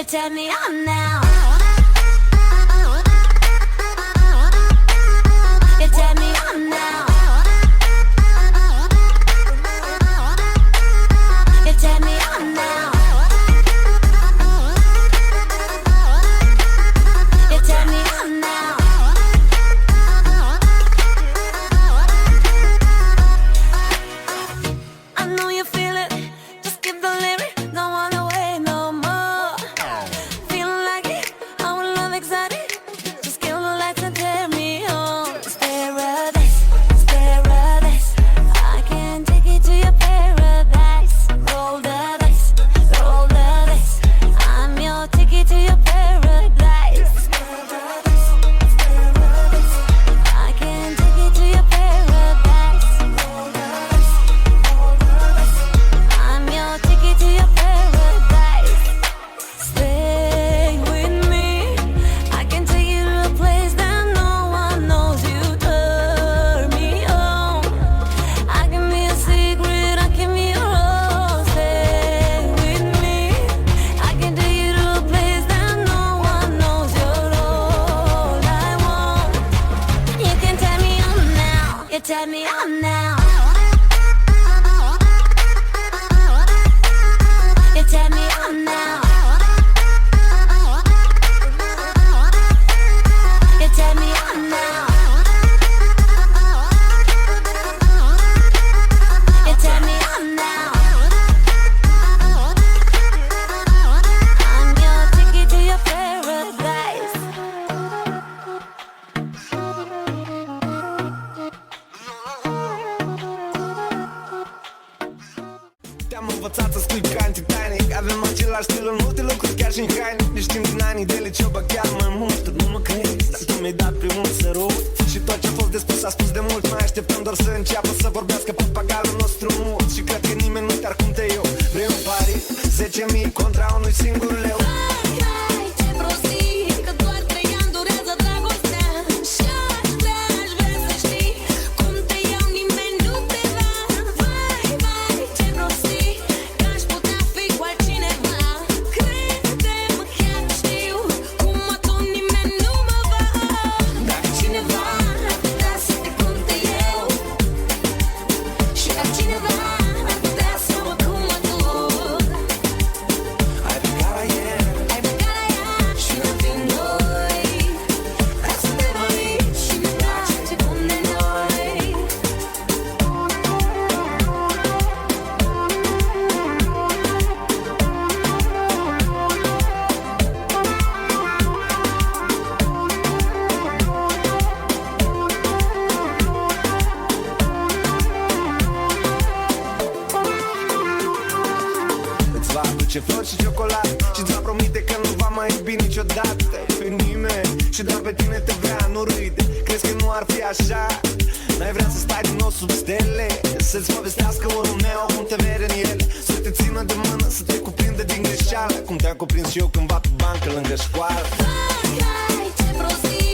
turn me on now. You turn me on now. You turn me on now. You turn me on now. I know you feel it. Just give the lyric. Don't wanna wait no more. Feeling like it. I'm in love excited. Just kill the lights and tear me on. It's paradise. It's paradise. I can take you to your paradise. Roll the dice. Roll the dice. I'm your ticket to your paradise. It's paradise. It's paradise. I can take you to your paradise. Roll the dice. Roll the dice. I'm your ticket to your paradise. Stay with me. I can take you to a place that no one knows. You turn me on. I can be a secret. I can be your rose. Stay with me. I can take you to a place that no one knows. You're all I want. You can turn me on now. You turn me on now. You turn me on now. You turn me on now. You turn me on now. I'm your ticket to your paradise. Te-am învățat să scrii ca în Titanic. Avem același stil în multe lucruri, chiar și în haine. Ne știm din anii de liceu, bă, chiar mai mult. Nu mă crezi, dar tu mi-ai dat primul sărut. Și tot ce a fost de spus a spus de mult. Mai așteptăm doar să înceapă să vorbească papagalul nostru mult. Și cred că nimeni nu te-ar cum te eu. Vrei un pari? 10.000 contra unui singur leu. Hai, ce prostii, că doar 3 ani durează dragostea. Și-aș vrea să știi cum te iau, nimeni nu te va. Vai, ce prostii, că aș putea fi cu altcineva. Crede-mă, chiar știu cum atunci nimeni nu mă va. Dacă cineva ar putea să te cunte eu, și altcineva ar putea să mă cum mă duc. Ai plecat la el Ai plecat la ea și nu fim noi. Dar suntem aici și ne place ce cum de noi. îți va aduce flori și ciocolată. Și-ți va promite că nu va mai iubi niciodată pe nimeni. Și doar pe tine te vrea, nu râde. Crezi că nu ar fi așa? N-ai vrea să stai din nou sub stele, să-ți povestească un Romeo cum te vede în ele. Să te țină de mână, să te cuprindă din greșeală, cum te-am cuprins și eu cândva pe bancă lângă școală. Hai, ce prostii,